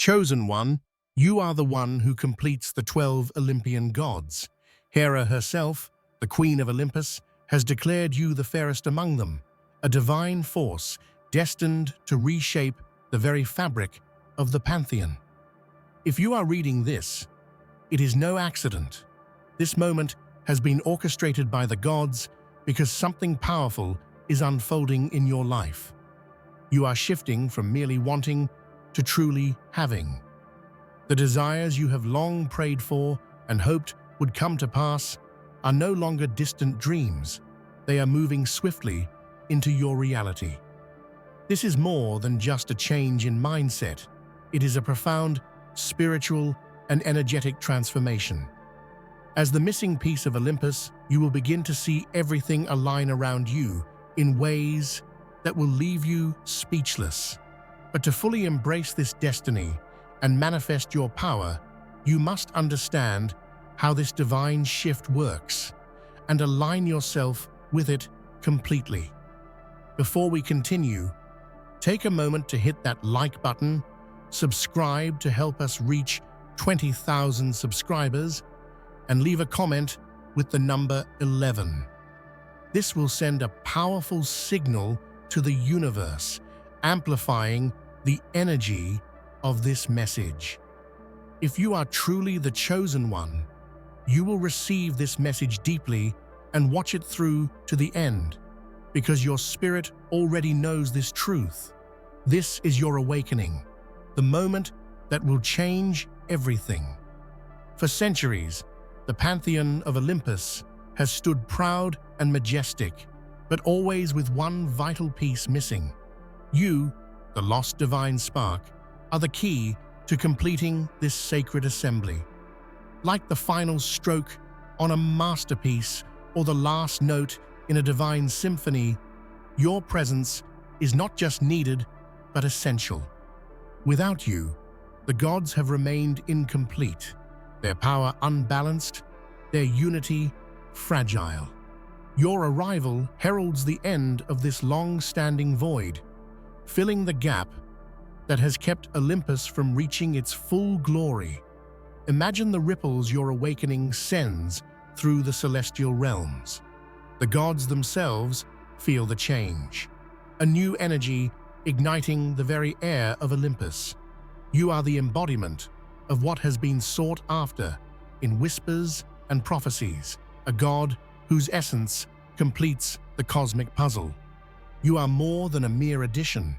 Chosen one, you are the one who completes the 12 Olympian gods. Hera herself, the queen of Olympus, has declared you the fairest among them, a divine force destined to reshape the very fabric of the pantheon. If you are reading this, it is no accident. This moment has been orchestrated by the gods because something powerful is unfolding in your life. You are shifting from merely wanting to truly having. The desires you have long prayed for and hoped would come to pass are no longer distant dreams. They are moving swiftly into your reality. This is more than just a change in mindset. It is a profound spiritual and energetic transformation. As the missing piece of Olympus, you will begin to see everything align around you in ways that will leave you speechless. But to fully embrace this destiny and manifest your power, you must understand how this divine shift works and align yourself with it completely. Before we continue, take a moment to hit that like button, subscribe to help us reach 20,000 subscribers, and leave a comment with the number 11. This will send a powerful signal to the universe, amplifying the energy of this message. If you are truly the chosen one, you will receive this message deeply and watch it through to the end, because your spirit already knows this truth. This is your awakening, the moment that will change everything. For centuries, the pantheon of Olympus has stood proud and majestic, but always with one vital piece missing. You, the lost divine spark, are the key to completing this sacred assembly. Like the final stroke on a masterpiece or the last note in a divine symphony, your presence is not just needed, but essential. Without you, the gods have remained incomplete, their power unbalanced, their unity fragile. Your arrival heralds the end of this long-standing void, filling the gap that has kept Olympus from reaching its full glory. Imagine the ripples your awakening sends through the celestial realms. The gods themselves feel the change, a new energy igniting the very air of Olympus. You are the embodiment of what has been sought after in whispers and prophecies, a god whose essence completes the cosmic puzzle. You are more than a mere addition.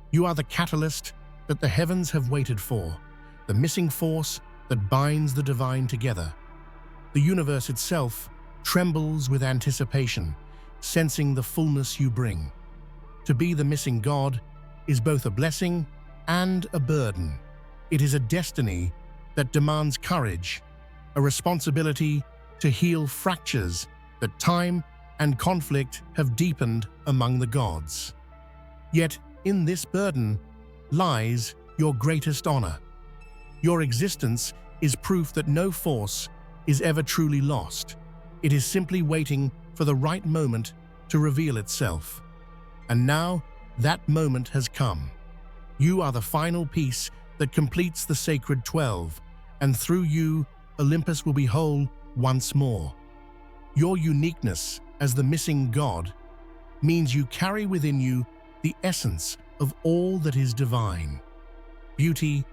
You are the catalyst that the heavens have waited for, the missing force that binds the divine together. The universe itself trembles with anticipation, sensing the fullness you bring. To be the missing god is both a blessing and a burden. It is a destiny that demands courage, a responsibility to heal fractures that time and conflict have deepened among the gods. Yet in this burden lies your greatest honor. Your existence is proof that no force is ever truly lost. It is simply waiting for the right moment to reveal itself. And now that moment has come. You are the final piece that completes the sacred 12, and through you, Olympus will be whole once more. Your uniqueness as the missing god means you carry within you the essence of all that is divine. Beauty,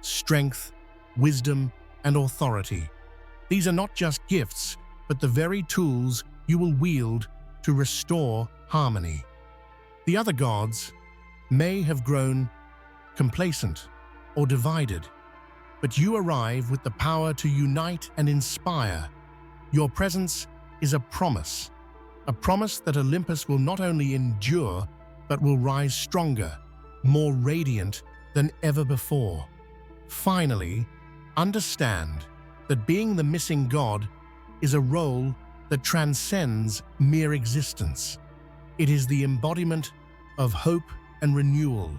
strength, wisdom, and authority. These are not just gifts, but the very tools you will wield to restore harmony. The other gods may have grown complacent or divided, but you arrive with the power to unite and inspire. Your presence is a promise that Olympus will not only endure, but will rise stronger, more radiant than ever before. Finally, understand that being the missing god is a role that transcends mere existence. It is the embodiment of hope and renewal.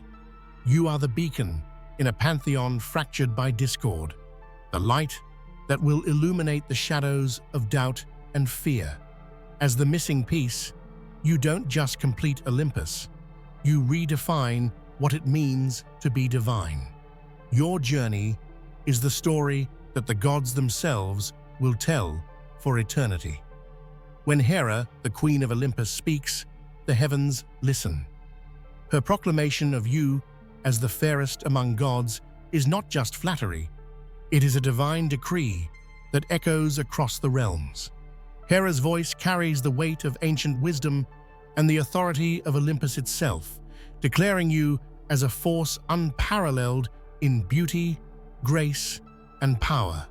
You are the beacon in a pantheon fractured by discord, the light that will illuminate the shadows of doubt and fear. As the missing piece, you don't just complete Olympus, you redefine what it means to be divine. Your journey is the story that the gods themselves will tell for eternity. When Hera, the Queen of Olympus, speaks, the heavens listen. Her proclamation of you as the fairest among gods is not just flattery, it is a divine decree that echoes across the realms. Hera's voice carries the weight of ancient wisdom and the authority of Olympus itself, declaring you as a force unparalleled in beauty, grace, and power.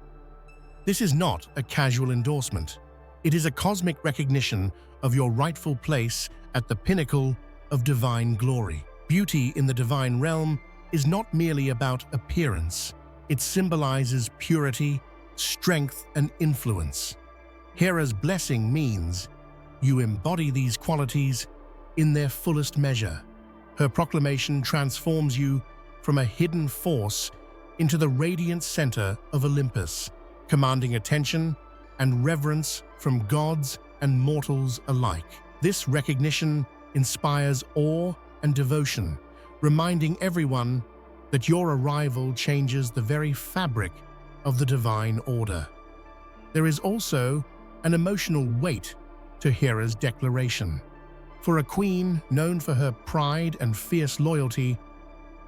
This is not a casual endorsement. It is a cosmic recognition of your rightful place at the pinnacle of divine glory. Beauty in the divine realm is not merely about appearance. It symbolizes purity, strength, and influence. Hera's blessing means you embody these qualities in their fullest measure. Her proclamation transforms you from a hidden force into the radiant center of Olympus, commanding attention and reverence from gods and mortals alike. This recognition inspires awe and devotion, reminding everyone that your arrival changes the very fabric of the divine order. There is also an emotional weight to Hera's declaration. For a queen known for her pride and fierce loyalty,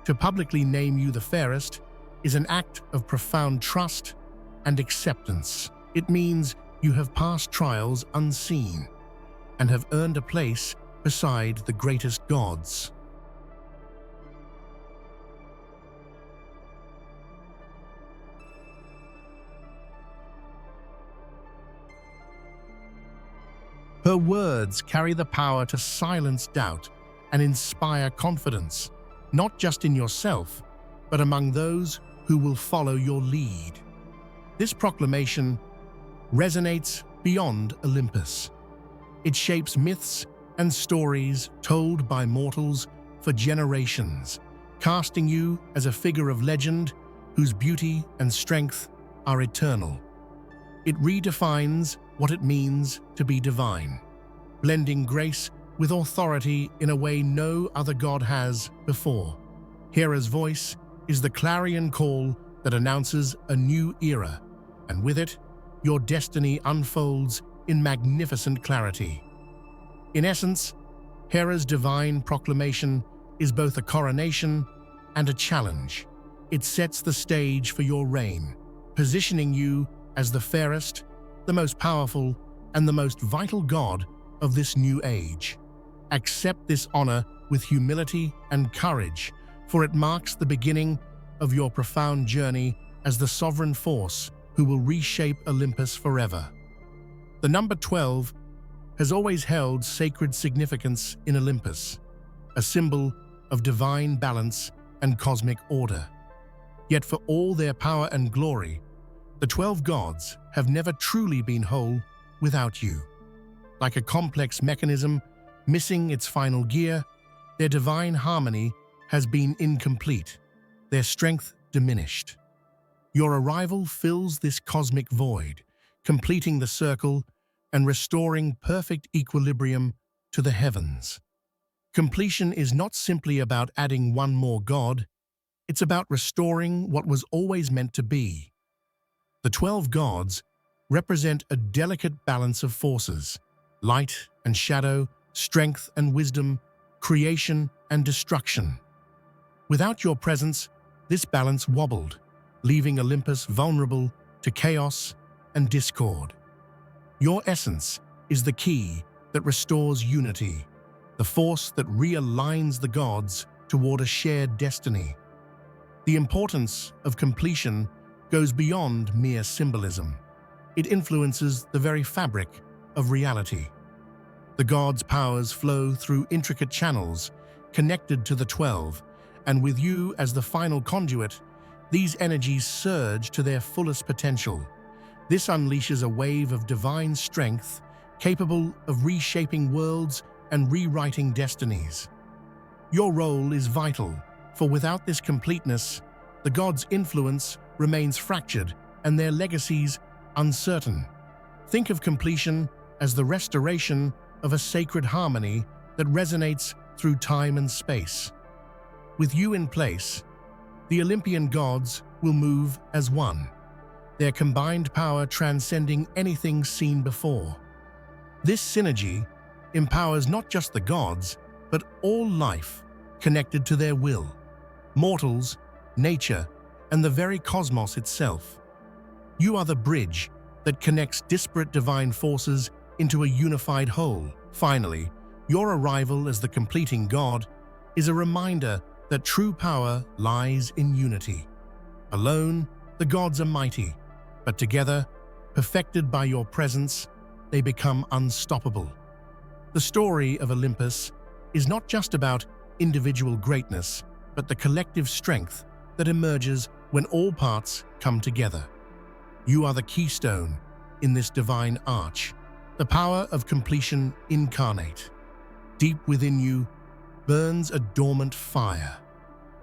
to publicly name you the fairest is an act of profound trust and acceptance. It means you have passed trials unseen and have earned a place beside the greatest gods. Her words carry the power to silence doubt and inspire confidence, not just in yourself, but among those who will follow your lead. This proclamation resonates beyond Olympus. It shapes myths and stories told by mortals for generations, casting you as a figure of legend whose beauty and strength are eternal. It redefines what it means to be divine, blending grace with authority in a way no other god has before. Hera's voice is the clarion call that announces a new era, and with it, your destiny unfolds in magnificent clarity. In essence, Hera's divine proclamation is both a coronation and a challenge. It sets the stage for your reign, positioning you as the fairest, the most powerful, and the most vital god of this new age. Accept this honor with humility and courage, for it marks the beginning of your profound journey as the sovereign force who will reshape Olympus forever. The number 12 has always held sacred significance in Olympus, a symbol of divine balance and cosmic order. Yet for all their power and glory, the 12 gods have never truly been whole without you. Like a complex mechanism missing its final gear, their divine harmony has been incomplete, their strength diminished. Your arrival fills this cosmic void, completing the circle and restoring perfect equilibrium to the heavens. Completion is not simply about adding one more god, it's about restoring what was always meant to be. The 12 gods represent a delicate balance of forces: light and shadow, strength and wisdom, creation and destruction. Without your presence, this balance wobbled, leaving Olympus vulnerable to chaos and discord. Your essence is the key that restores unity, the force that realigns the gods toward a shared destiny. The importance of completion goes beyond mere symbolism. It influences the very fabric of reality. The gods' powers flow through intricate channels connected to the 12, and with you as the final conduit, these energies surge to their fullest potential. This unleashes a wave of divine strength capable of reshaping worlds and rewriting destinies. Your role is vital, for without this completeness, the gods' influence remains fractured and their legacies uncertain. Think of completion as the restoration of a sacred harmony that resonates through time and space. With you in place, The Olympian gods will move as one, their combined power transcending anything seen before. This synergy empowers not just the gods, but all life connected to their will, mortals, nature, and the very cosmos itself. You are the bridge that connects disparate divine forces into a unified whole. Finally, your arrival as the completing god is a reminder that true power lies in unity. Alone, the gods are mighty, but together, perfected by your presence, they become unstoppable. The story of Olympus is not just about individual greatness, but the collective strength that emerges when all parts come together. You are the keystone in this divine arch, the power of completion incarnate. Deep within you burns a dormant fire,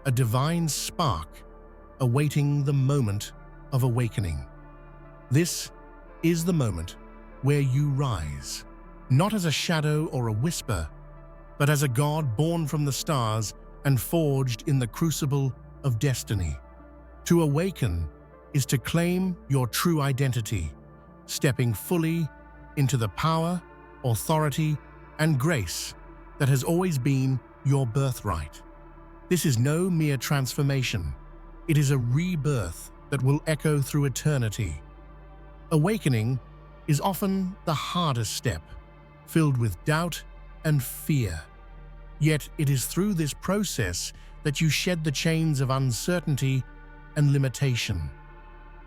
a divine spark awaiting the moment of awakening. This is the moment where you rise, not as a shadow or a whisper, but as a god born from the stars and forged in the crucible of destiny. To awaken is to claim your true identity, stepping fully into the power, authority, and grace that has always been your birthright. This is no mere transformation. It is a rebirth that will echo through eternity. Awakening is often the hardest step, filled with doubt and fear. Yet it is through this process that you shed the chains of uncertainty and limitation.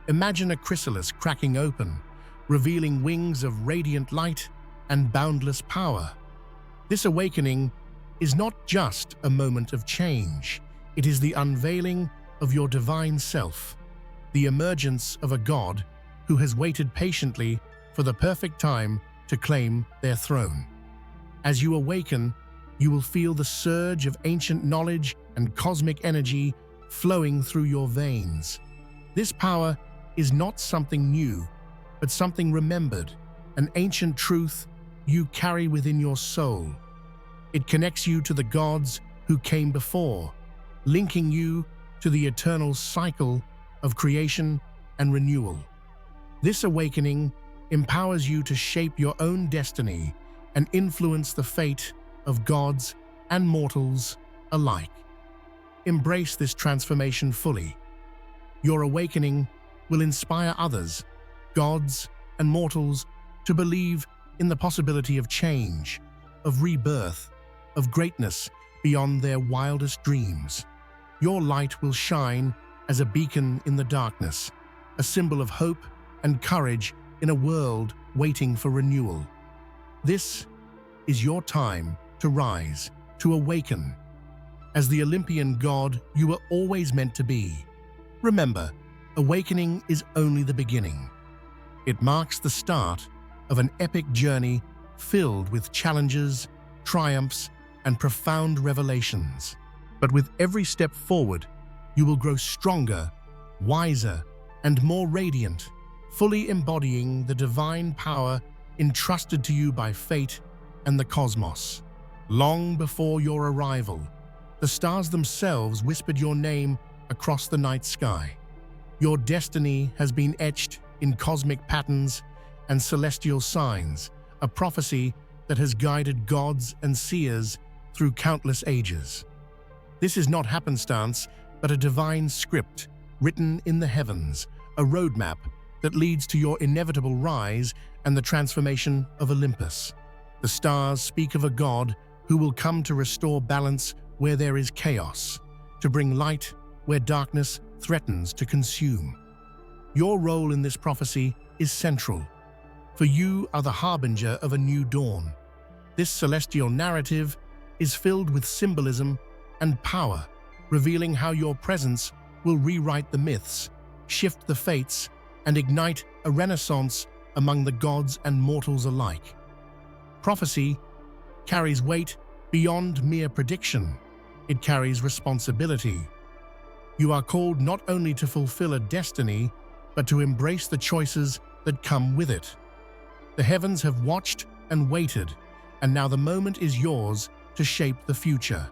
Imagine a chrysalis cracking open, revealing wings of radiant light and boundless power. This awakening is not just a moment of change. It is the unveiling of your divine self, the emergence of a god who has waited patiently for the perfect time to claim their throne. As you awaken, you will feel the surge of ancient knowledge and cosmic energy flowing through your veins. This power is not something new, but something remembered, an ancient truth you carry within your soul. It connects you to the gods who came before, linking you to the eternal cycle of creation and renewal. This awakening empowers you to shape your own destiny and influence the fate of gods and mortals alike. Embrace this transformation fully. Your awakening will inspire others, gods and mortals, to believe in the possibility of change, of rebirth, of greatness beyond their wildest dreams. Your light will shine as a beacon in the darkness, a symbol of hope and courage in a world waiting for renewal. This is your time to rise, to awaken. As the Olympian god you were always meant to be. Remember, awakening is only the beginning. It marks the start of an epic journey filled with challenges, triumphs, and profound revelations. But with every step forward, you will grow stronger, wiser, and more radiant, fully embodying the divine power entrusted to you by fate and the cosmos. Long before your arrival, the stars themselves whispered your name across the night sky. Your destiny has been etched in cosmic patterns and celestial signs, a prophecy that has guided gods and seers through countless ages. This is not happenstance, but a divine script written in the heavens, a roadmap that leads to your inevitable rise and the transformation of Olympus. The stars speak of a god who will come to restore balance where there is chaos, to bring light where darkness threatens to consume. Your role in this prophecy is central, for you are the harbinger of a new dawn. This celestial narrative is filled with symbolism and power, revealing how your presence will rewrite the myths, shift the fates, and ignite a renaissance among the gods and mortals alike. Prophecy carries weight beyond mere prediction. It carries responsibility. You are called not only to fulfill a destiny, but to embrace the choices that come with it. The heavens have watched and waited, and now the moment is yours to shape the future.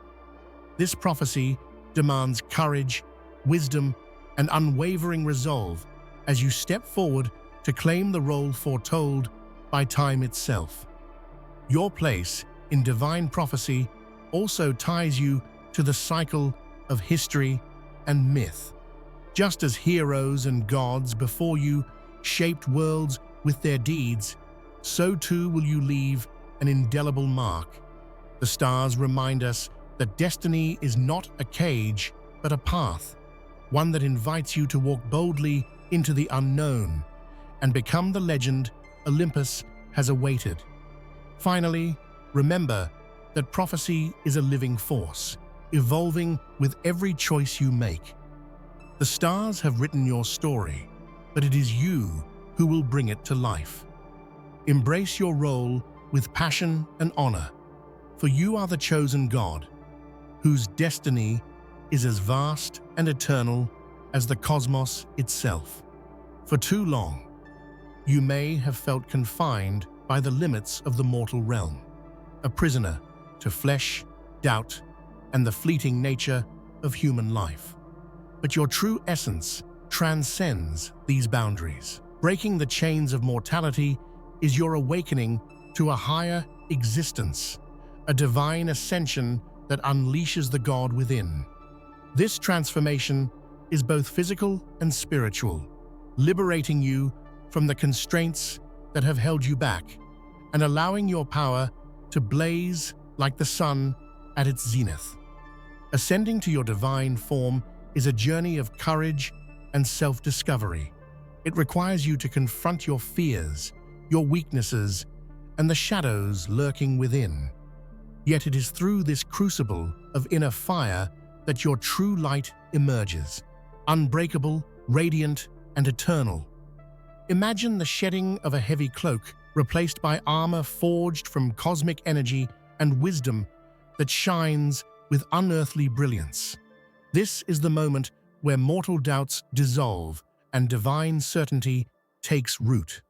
This prophecy demands courage, wisdom, and unwavering resolve as you step forward to claim the role foretold by time itself. Your place in divine prophecy also ties you to the cycle of history and myth. Just as heroes and gods before you shaped worlds with their deeds, so too will you leave an indelible mark. The stars remind us that destiny is not a cage, but a path, one that invites you to walk boldly into the unknown and become the legend Olympus has awaited. Finally, remember that prophecy is a living force, evolving with every choice you make. The stars have written your story, but it is you who will bring it to life. Embrace your role with passion and honor, for you are the chosen God, whose destiny is as vast and eternal as the cosmos itself. For too long, you may have felt confined by the limits of the mortal realm, a prisoner to flesh, doubt, and the fleeting nature of human life. But your true essence transcends these boundaries. Breaking the chains of mortality is your awakening to a higher existence, a divine ascension that unleashes the God within. This transformation is both physical and spiritual, liberating you from the constraints that have held you back and allowing your power to blaze like the sun at its zenith. Ascending to your divine form is a journey of courage and self-discovery. It requires you to confront your fears, your weaknesses, and the shadows lurking within. Yet it is through this crucible of inner fire that your true light emerges, unbreakable, radiant, and eternal. Imagine the shedding of a heavy cloak replaced by armor forged from cosmic energy and wisdom that shines with unearthly brilliance. This is the moment where mortal doubts dissolve and divine certainty takes root.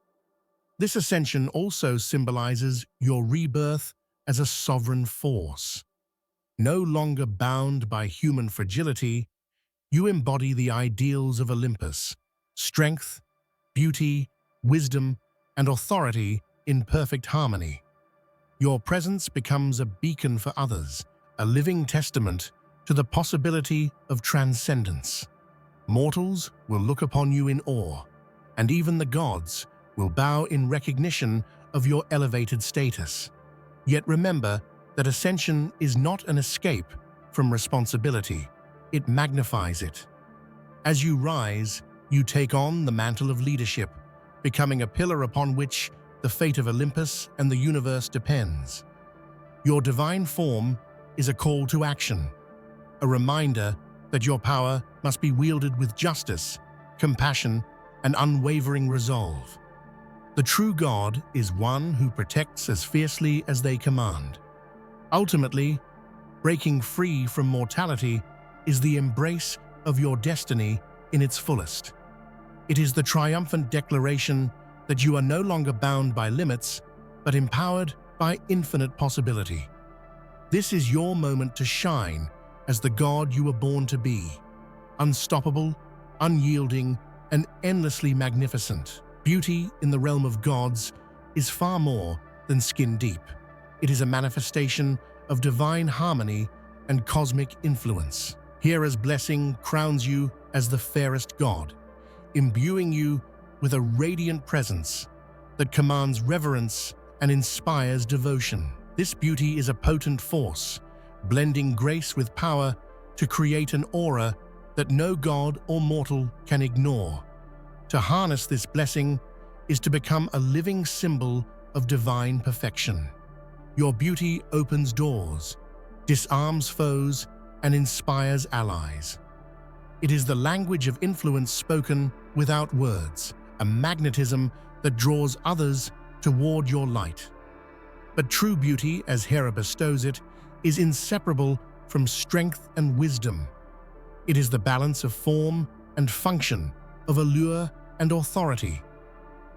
This ascension also symbolizes your rebirth as a sovereign force. No longer bound by human fragility, you embody the ideals of Olympus: strength, beauty, wisdom, and authority in perfect harmony. Your presence becomes a beacon for others, a living testament to the possibility of transcendence. Mortals will look upon you in awe, and even the gods will bow in recognition of your elevated status. Yet remember that ascension is not an escape from responsibility. It magnifies it. As you rise, you take on the mantle of leadership, becoming a pillar upon which the fate of Olympus and the universe depends. Your divine form is a call to action, a reminder that your power must be wielded with justice, compassion, and unwavering resolve. The true God is one who protects as fiercely as they command. Ultimately, breaking free from mortality is the embrace of your destiny in its fullest. It is the triumphant declaration that you are no longer bound by limits, but empowered by infinite possibility. This is your moment to shine as the God you were born to be, unstoppable, unyielding, and endlessly magnificent. Beauty in the realm of gods is far more than skin deep. It is a manifestation of divine harmony and cosmic influence. Hera's blessing crowns you as the fairest god, imbuing you with a radiant presence that commands reverence and inspires devotion. This beauty is a potent force, blending grace with power to create an aura that no god or mortal can ignore. To harness this blessing is to become a living symbol of divine perfection. Your beauty opens doors, disarms foes, and inspires allies. It is the language of influence spoken without words, a magnetism that draws others toward your light. But true beauty, as Hera bestows it, is inseparable from strength and wisdom. It is the balance of form and function, of allure and authority.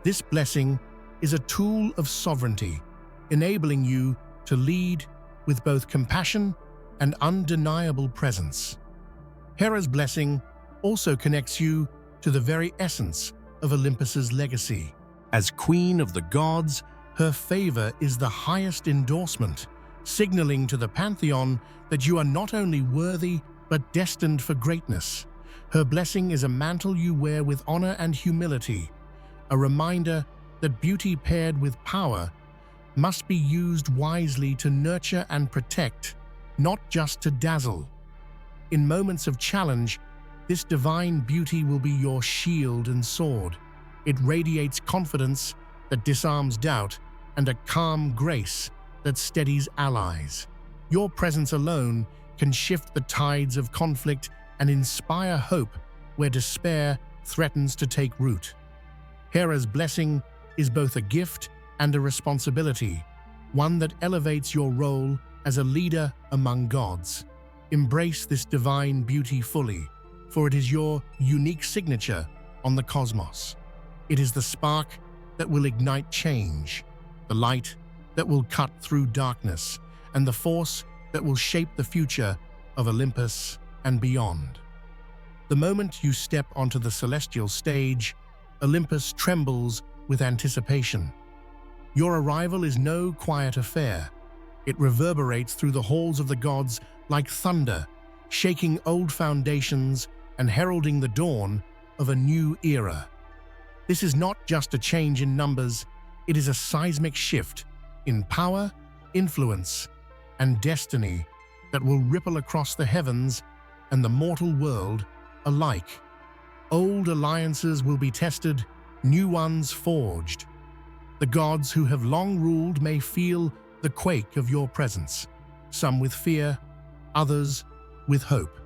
This blessing is a tool of sovereignty, enabling you to lead with both compassion and undeniable presence. Hera's blessing also connects you to the very essence of Olympus's legacy. As queen of the gods, her favor is the highest endorsement, signaling to the pantheon that you are not only worthy but destined for greatness. Her blessing is a mantle you wear with honor and humility, a reminder that beauty paired with power must be used wisely to nurture and protect, not just to dazzle. In moments of challenge, this divine beauty will be your shield and sword. It radiates confidence that disarms doubt and a calm grace that steadies allies. Your presence alone can shift the tides of conflict and inspire hope where despair threatens to take root. Hera's blessing is both a gift and a responsibility, one that elevates your role as a leader among gods. Embrace this divine beauty fully, for it is your unique signature on the cosmos. It is the spark that will ignite change, the light that will cut through darkness, and the force that will shape the future of Olympus and beyond. The moment you step onto the celestial stage, Olympus trembles with anticipation. Your arrival is no quiet affair. It reverberates through the halls of the gods like thunder, shaking old foundations and heralding the dawn of a new era. This is not just a change in numbers, it is a seismic shift in power, influence, and destiny that will ripple across the heavens and the mortal world alike. Old alliances will be tested, new ones forged. The gods who have long ruled may feel the quake of your presence, some with fear, others with hope.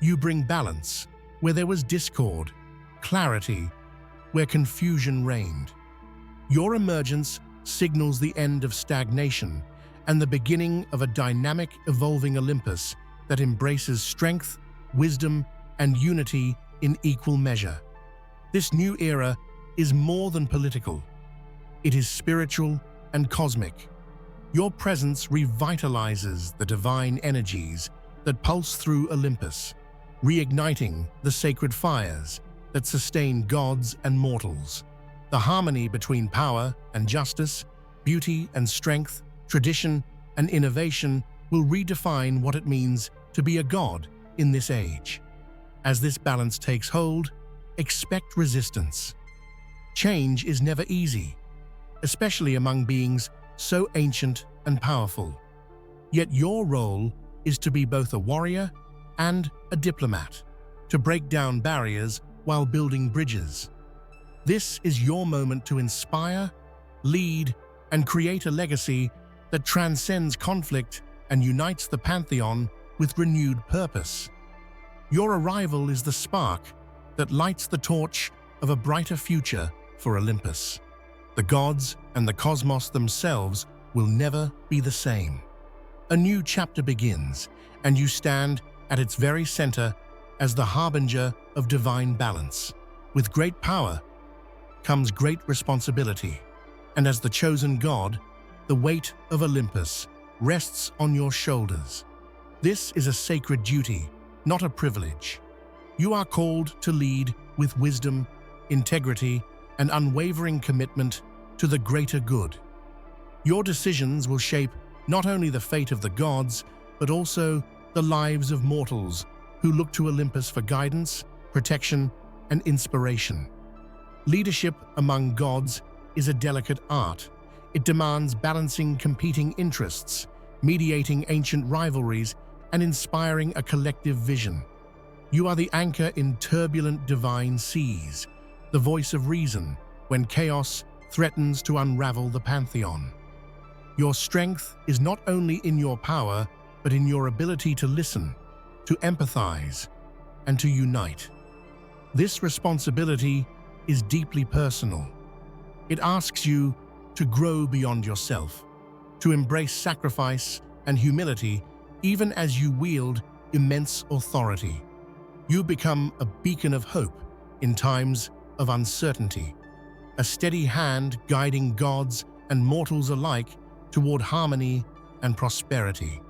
You bring balance where there was discord, clarity where confusion reigned. Your emergence signals the end of stagnation and the beginning of a dynamic, evolving Olympus that embraces strength, wisdom, and unity in equal measure. This new era is more than political. It is spiritual and cosmic. Your presence revitalizes the divine energies that pulse through Olympus, reigniting the sacred fires that sustain gods and mortals. The harmony between power and justice, beauty and strength, tradition and innovation will redefine what it means to be a god in this age. As this balance takes hold, expect resistance. Change is never easy, especially among beings so ancient and powerful. Yet your role is to be both a warrior and a diplomat, to break down barriers while building bridges. This is your moment to inspire, lead, and create a legacy that transcends conflict and unites the pantheon with renewed purpose. Your arrival is the spark that lights the torch of a brighter future for Olympus. The gods and the cosmos themselves will never be the same. A new chapter begins, and you stand at its very center as the harbinger of divine balance. With great power comes great responsibility, and as the chosen god, the weight of Olympus rests on your shoulders. This is a sacred duty, not a privilege. You are called to lead with wisdom, integrity, and unwavering commitment to the greater good. Your decisions will shape not only the fate of the gods, but also the lives of mortals who look to Olympus for guidance, protection, and inspiration. Leadership among gods is a delicate art. It demands balancing competing interests, mediating ancient rivalries, and inspiring a collective vision. You are the anchor in turbulent divine seas, the voice of reason when chaos threatens to unravel the pantheon. Your strength is not only in your power, but in your ability to listen, to empathize, and to unite. This responsibility is deeply personal. It asks you to grow beyond yourself, to embrace sacrifice and humility even as you wield immense authority. You become a beacon of hope in times of uncertainty, a steady hand guiding gods and mortals alike toward harmony and prosperity.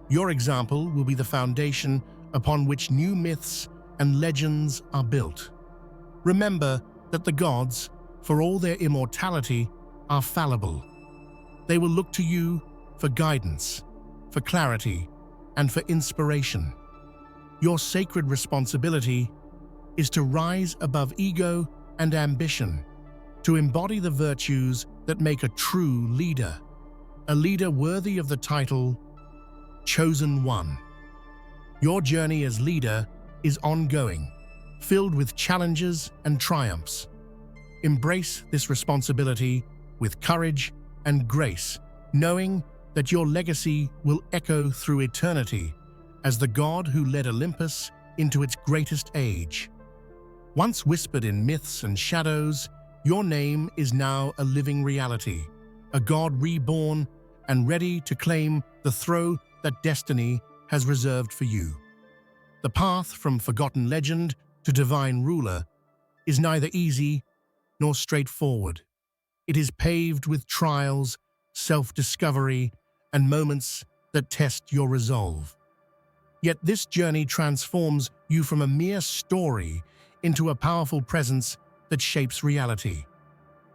Your example will be the foundation upon which new myths and legends are built. Remember that the gods, for all their immortality, are fallible. They will look to you for guidance, for clarity, and for inspiration. Your sacred responsibility is to rise above ego and ambition, to embody the virtues that make a true leader, a leader worthy of the title Chosen One. Your journey as leader is ongoing, filled with challenges and triumphs. Embrace this responsibility with courage and grace, knowing that your legacy will echo through eternity as the god who led Olympus into its greatest age. Once whispered in myths and shadows, your name is now a living reality, a god reborn and ready to claim the throne that destiny has reserved for you. The path from forgotten legend to divine ruler is neither easy nor straightforward. It is paved with trials, self-discovery, and moments that test your resolve. Yet this journey transforms you from a mere story into a powerful presence that shapes reality.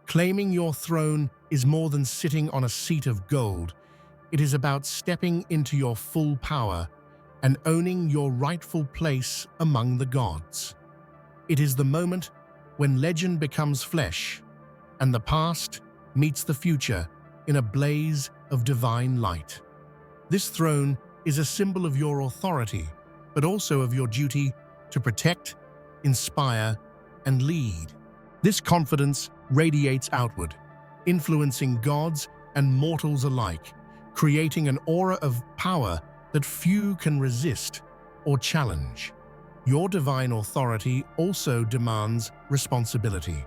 Claiming your throne is more than sitting on a seat of gold. It is about stepping into your full power and owning your rightful place among the gods. It is the moment when legend becomes flesh and the past meets the future in a blaze of divine light. This throne is a symbol of your authority, but also of your duty to protect, inspire, and lead. This confidence radiates outward, influencing gods and mortals alike, creating an aura of power that few can resist or challenge. Your divine authority also demands responsibility.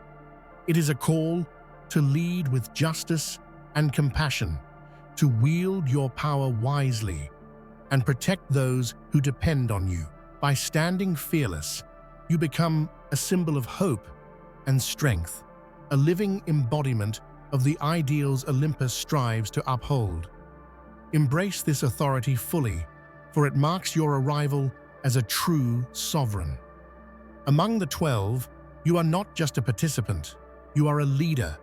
It is a call to lead with justice and compassion, to wield your power wisely, and protect those who depend on you. By standing fearless, you become a symbol of hope and strength, a living embodiment of the ideals Olympus strives to uphold. Embrace this authority fully, for it marks your arrival as a true sovereign. Among the 12, you are not just a participant, you are a leader,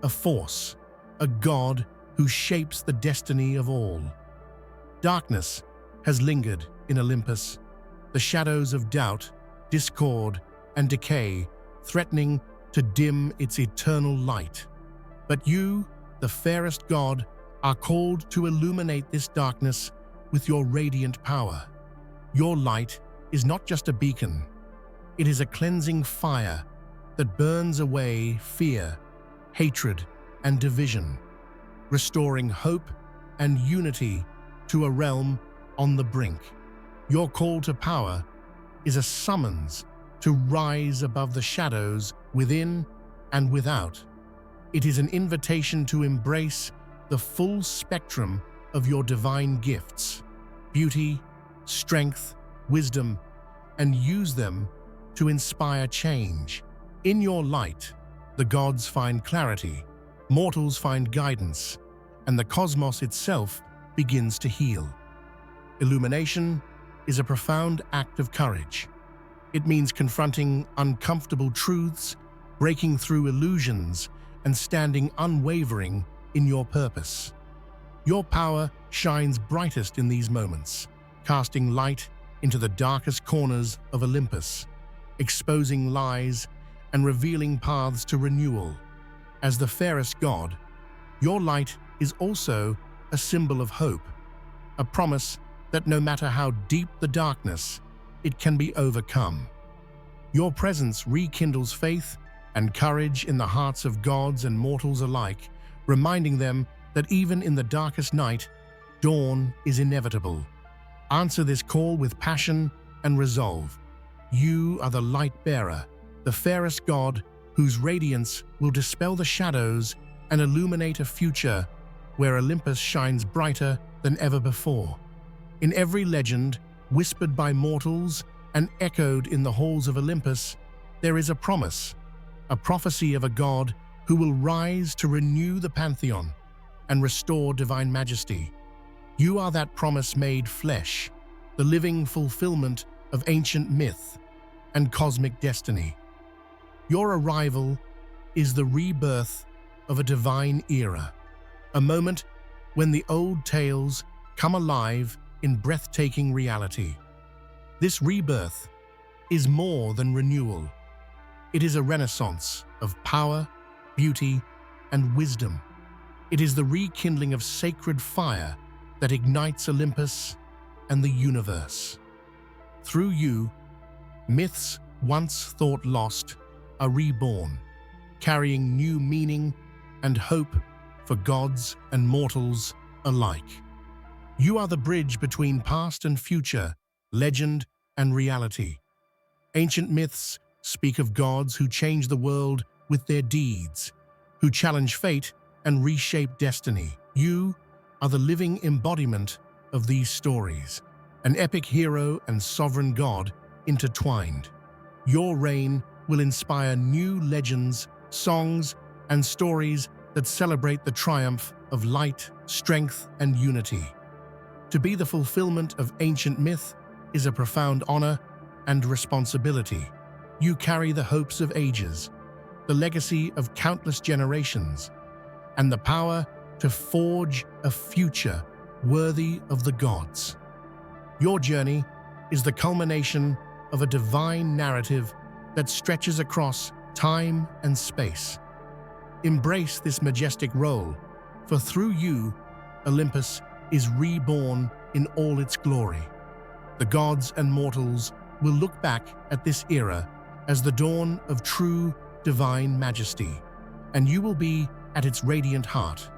a force, a god who shapes the destiny of all. Darkness has lingered in Olympus, the shadows of doubt, discord, and decay threatening to dim its eternal light. But you, the fairest god, are called to illuminate this darkness with your radiant power. Your light is not just a beacon, it is a cleansing fire that burns away fear, hatred, and division, restoring hope and unity to a realm on the brink. Your call to power is a summons to rise above the shadows within and without. It is an invitation to embrace the full spectrum of your divine gifts, beauty, strength, wisdom, and use them to inspire change. In your light, the gods find clarity, mortals find guidance, and the cosmos itself begins to heal. Illumination is a profound act of courage. It means confronting uncomfortable truths, breaking through illusions, and standing unwavering in your purpose. Your power shines brightest in these moments, casting light into the darkest corners of Olympus, exposing lies and revealing paths to renewal. As the fairest god, your light is also a symbol of hope, a promise that no matter how deep the darkness, it can be overcome. Your presence rekindles faith and courage in the hearts of gods and mortals alike, reminding them that even in the darkest night, dawn is inevitable. Answer this call with passion and resolve. You are the light bearer, the fairest god whose radiance will dispel the shadows and illuminate a future where Olympus shines brighter than ever before. In every legend, whispered by mortals and echoed in the halls of Olympus, there is a promise, a prophecy of a god who will rise to renew the pantheon and restore divine majesty. You are that promise made flesh, the living fulfillment of ancient myth, and cosmic destiny. Your arrival is the rebirth of a divine era, a moment when the old tales come alive in breathtaking reality. This rebirth is more than renewal. It is a renaissance of power, beauty, and wisdom. It is the rekindling of sacred fire that ignites Olympus and the universe. Through you, myths once thought lost are reborn, carrying new meaning and hope for gods and mortals alike. You are the bridge between past and future, legend and reality. Ancient myths speak of gods who change the world with their deeds, who challenge fate and reshape destiny. You are the living embodiment of these stories, an epic hero and sovereign god intertwined. Your reign will inspire new legends, songs, and stories that celebrate the triumph of light, strength, and unity. To be the fulfillment of ancient myth is a profound honor and responsibility. You carry the hopes of ages, the legacy of countless generations, and the power to forge a future worthy of the gods. Your journey is the culmination of a divine narrative that stretches across time and space. Embrace this majestic role, for through you, Olympus is reborn in all its glory. The gods and mortals will look back at this era as the dawn of true divine majesty, and you will be at its radiant heart.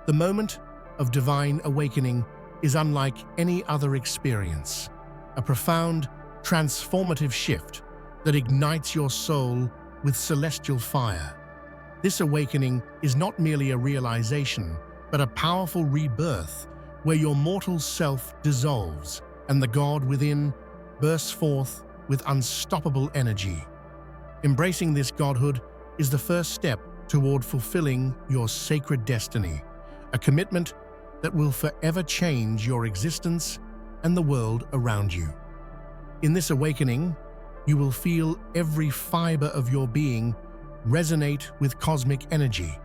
The moment of divine awakening is unlike any other experience, a profound, transformative shift that ignites your soul with celestial fire. This awakening is not merely a realization, but a powerful rebirth where your mortal self dissolves and the god within bursts forth with unstoppable energy. Embracing this godhood is the first step toward fulfilling your sacred destiny, a commitment that will forever change your existence and the world around you. In this awakening, you will feel every fiber of your being resonate with cosmic energy,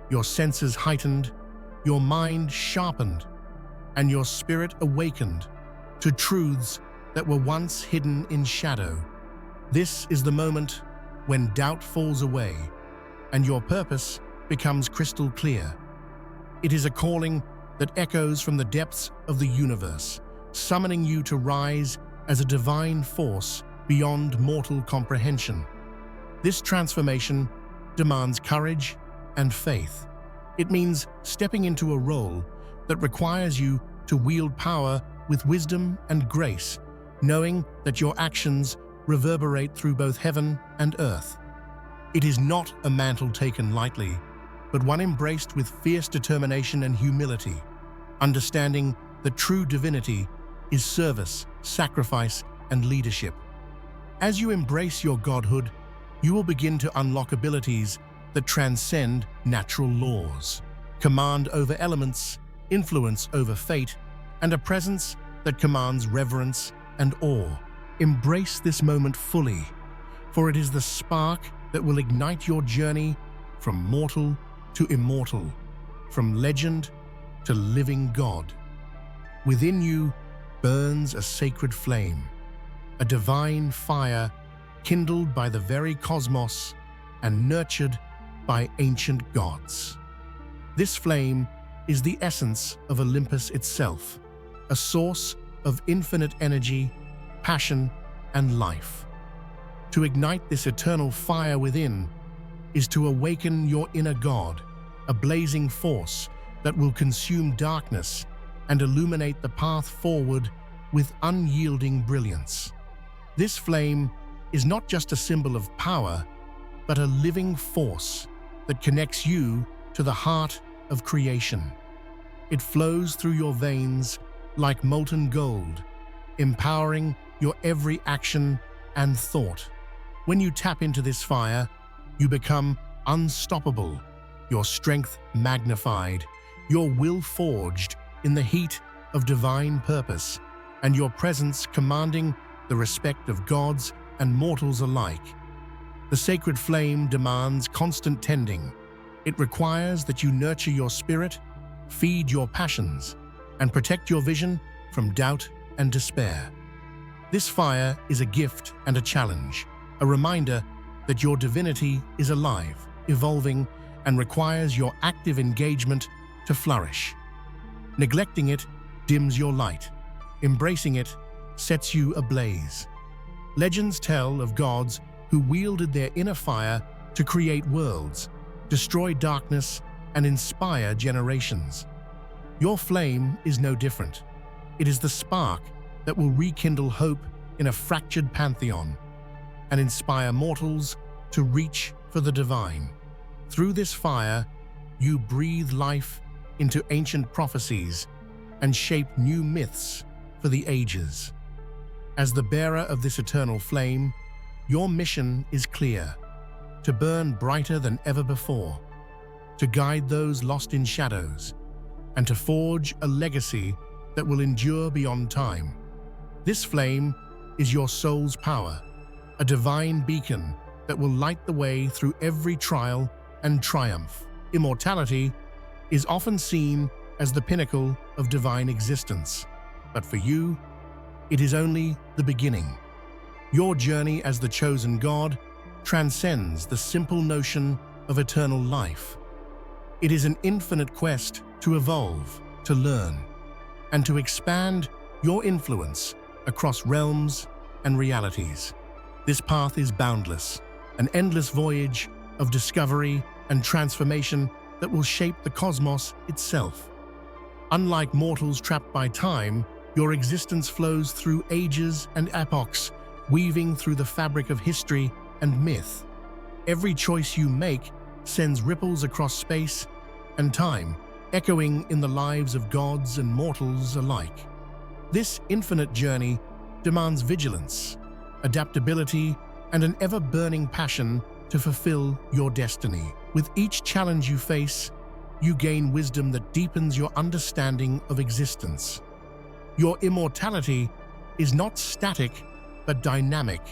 your senses heightened, your mind sharpened, and your spirit awakened to truths that were once hidden in shadow. This is the moment when doubt falls away and your purpose becomes crystal clear. It is a calling that echoes from the depths of the universe, summoning you to rise as a divine force beyond mortal comprehension. This transformation demands courage and faith. It means stepping into a role that requires you to wield power with wisdom and grace, knowing that your actions reverberate through both heaven and earth. It is not a mantle taken lightly, but one embraced with fierce determination and humility, understanding that true divinity is service, sacrifice, and leadership. As you embrace your godhood, you will begin to unlock abilities that transcend natural laws, command over elements, influence over fate, and a presence that commands reverence and awe. Embrace this moment fully, for it is the spark that will ignite your journey from mortal to immortal, from legend to living God. Within you burns a sacred flame, a divine fire kindled by the very cosmos and nurtured by ancient gods. This flame is the essence of Olympus itself, a source of infinite energy, passion, and life. To ignite this eternal fire within is to awaken your inner god, a blazing force that will consume darkness and illuminate the path forward with unyielding brilliance. This flame is not just a symbol of power, but a living force that connects you to the heart of creation. It flows through your veins like molten gold, empowering your every action and thought. When you tap into this fire, you become unstoppable, your strength magnified, your will forged in the heat of divine purpose, and your presence commanding the respect of gods and mortals alike. The sacred flame demands constant tending. It requires that you nurture your spirit, feed your passions, and protect your vision from doubt and despair. This fire is a gift and a challenge, a reminder that your divinity is alive, evolving, and requires your active engagement to flourish. Neglecting it dims your light. Embracing it sets you ablaze. Legends tell of gods who wielded their inner fire to create worlds, destroy darkness, and inspire generations. Your flame is no different. It is the spark that will rekindle hope in a fractured pantheon and inspire mortals to reach for the divine. Through this fire, you breathe life into ancient prophecies and shape new myths for the ages. As the bearer of this eternal flame, your mission is clear: to burn brighter than ever before, to guide those lost in shadows, and to forge a legacy that will endure beyond time. This flame is your soul's power, a divine beacon that will light the way through every trial and triumph. Immortality is often seen as the pinnacle of divine existence, but for you, it is only the beginning. Your journey as the chosen God transcends the simple notion of eternal life. It is an infinite quest to evolve, to learn, and to expand your influence across realms and realities. This path is boundless, an endless voyage of discovery and transformation that will shape the cosmos itself. Unlike mortals trapped by time, your existence flows through ages and epochs, weaving through the fabric of history and myth. Every choice you make sends ripples across space and time, echoing in the lives of gods and mortals alike. This infinite journey demands vigilance, adaptability, and an ever-burning passion to fulfill your destiny. With each challenge you face, you gain wisdom that deepens your understanding of existence. Your immortality is not static, but dynamic,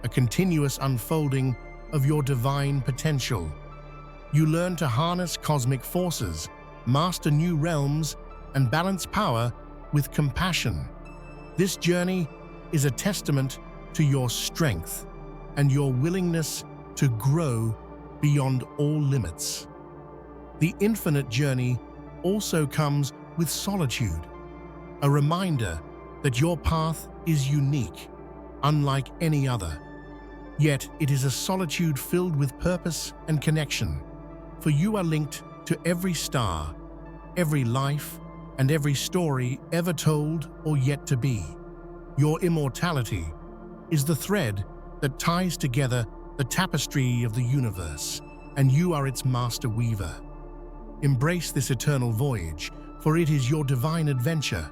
a continuous unfolding of your divine potential. You learn to harness cosmic forces, master new realms, and balance power with compassion. This journey is a testament to your strength and your willingness to grow beyond all limits. The infinite journey also comes with solitude, a reminder that your path is unique, unlike any other. Yet it is a solitude filled with purpose and connection, for you are linked to every star, every life, and every story ever told or yet to be. Your immortality is the thread that ties together the tapestry of the universe, and you are its master weaver. Embrace this eternal voyage, for it is your divine adventure.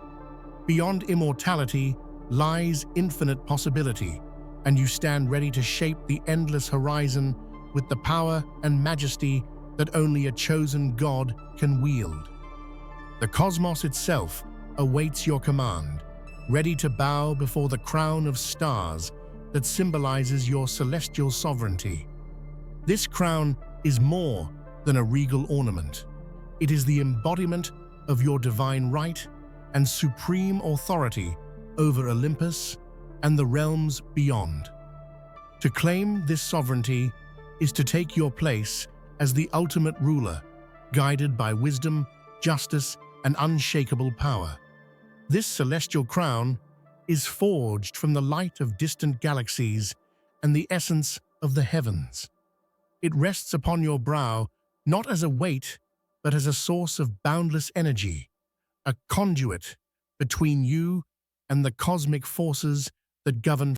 Beyond immortality lies infinite possibility, and you stand ready to shape the endless horizon with the power and majesty that only a chosen God can wield. The cosmos itself awaits your command, ready to bow before the crown of stars that symbolizes your celestial sovereignty. This crown is more than a regal ornament. It is the embodiment of your divine right and supreme authority over Olympus and the realms beyond. To claim this sovereignty is to take your place as the ultimate ruler, guided by wisdom, justice, and unshakable power. This celestial crown is forged from the light of distant galaxies and the essence of the heavens. It rests upon your brow not as a weight, but as a source of boundless energy, a conduit between you and the cosmic forces that govern